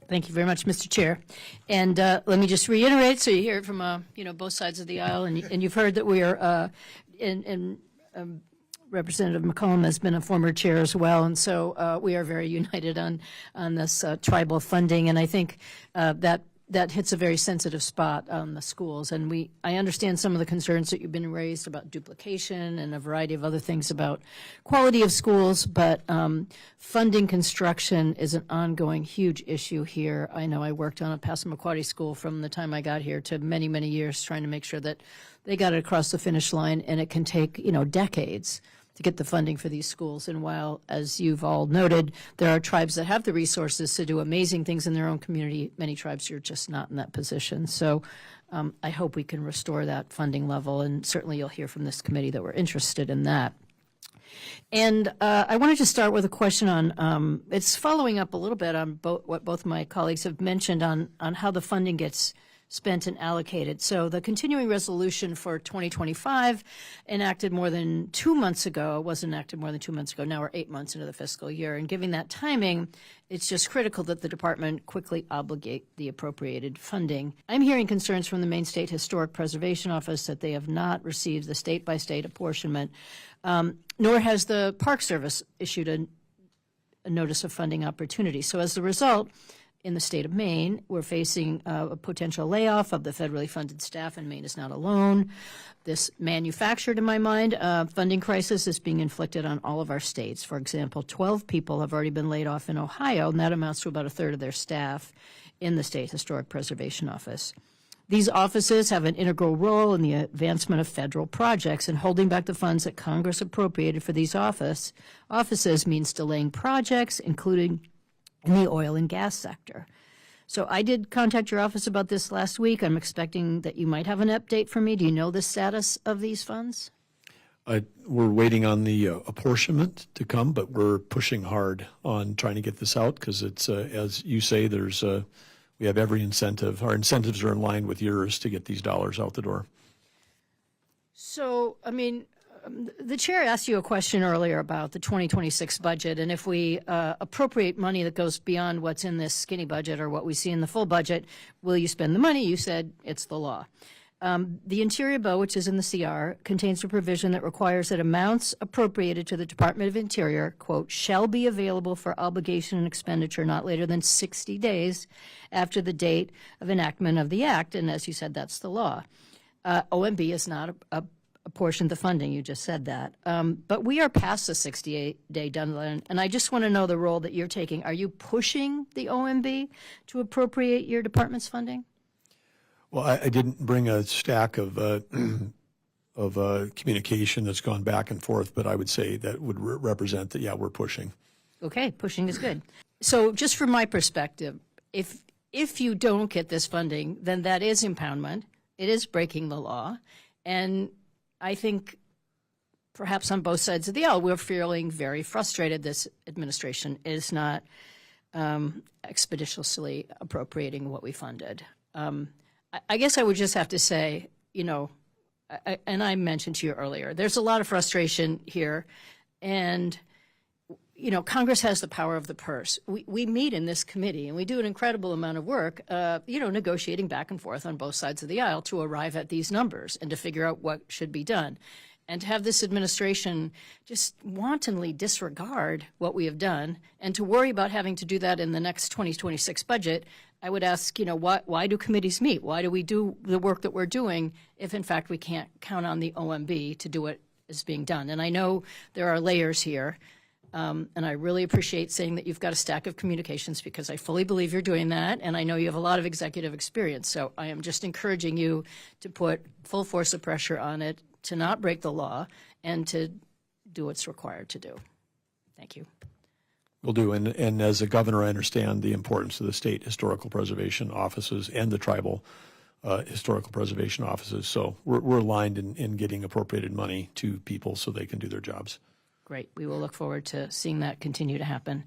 Thank you very much, Mr. Chair. And let me just reiterate, so you hear it from both sides of the aisle, and you've heard that we are, Representative McCollum has been a former chair as well, and so we are very united on this tribal funding, and I think that hits a very sensitive spot on the schools. And I understand some of the concerns that you've been raised about duplication and a variety of other things about quality of schools, but funding construction is an ongoing huge issue here. I know I worked on a Passamaquoddy school from the time I got here to many, many years trying to make sure that they got it across the finish line, and it can take, decades to get the funding for these schools. And while, as you've all noted, there are tribes that have the resources to do amazing things in their own community, many tribes are just not in that position. So I hope we can restore that funding level, and certainly you'll hear from this committee that we're interested in that. And I wanted to start with a question on, it's following up a little bit on what both my colleagues have mentioned on how the funding gets spent and allocated. So the continuing resolution for 2025 enacted more than 2 months ago, was enacted more than 2 months ago. Now we're 8 months into the fiscal year. And given that timing, it's just critical that the department quickly obligate the appropriated funding. I'm hearing concerns from the Maine State Historic Preservation Office that they have not received the state-by-state apportionment, nor has the Park Service issued a notice of funding opportunity. So as a result, in the state of Maine, we're facing a potential layoff of the federally funded staff, and Maine is not alone. This manufactured, in my mind, funding crisis is being inflicted on all of our states. For example, 12 people have already been laid off in Ohio, and that amounts to about a third of their staff in the State Historic Preservation Office. These offices have an integral role in the advancement of federal projects, and holding back the funds that Congress appropriated for these offices means delaying projects, including in the oil and gas sector. So I did contact your office about this last week. I'm expecting that you might have an update for me. Do you know the status of these funds? We're waiting on the apportionment to come, but we're pushing hard on trying to get this out because it's, as you say, we have every incentive. Our incentives are in line with yours to get these dollars out the door. So, I mean, the chair asked you a question earlier about the 2026 budget, and if we appropriate money that goes beyond what's in this skinny budget or what we see in the full budget, will you spend the money? You said it's the law. The Interior Bill, which is in the CR, contains a provision that requires that amounts appropriated to the Department of Interior, quote, shall be available for obligation and expenditure not later than 60 days after the date of enactment of the act, and as you said, that's the law. OMB is not a portion of the funding, you just said that. But we are past the 68-day deadline, and I just want to know the role that you're taking. Are you pushing the OMB to appropriate your department's funding? Well, I didn't bring a stack of communication that's gone back and forth, but I would say that would represent that, yeah, we're pushing. Okay, pushing is good. So just from my perspective, if you don't get this funding, then that is impoundment. It is breaking the law, and I think perhaps on both sides of the aisle, we're feeling very frustrated this administration is not expeditiously appropriating what we funded. I guess I would just have to say, and I mentioned to you earlier, there's a lot of frustration here, and Congress has the power of the purse. We meet in this committee, and we do an incredible amount of work, negotiating back and forth on both sides of the aisle to arrive at these numbers and to figure out what should be done. And to have this administration just wantonly disregard what we have done and to worry about having to do that in the next 2026 budget, I would ask, why do committees meet? Why do we do the work that we're doing if, in fact, we can't count on the OMB to do what is being done? And I know there are layers here. And I really appreciate saying that you've got a stack of communications because I fully believe you're doing that, and I know you have a lot of executive experience. So I am just encouraging you to put full force of pressure on it, to not break the law, and to do what's required to do. Thank you. Will do. And as a governor, I understand the importance of the state historical preservation offices and the tribal historical preservation offices. So we're aligned in getting appropriated money to people so they can do their jobs. Great. We will look forward to seeing that continue to happen.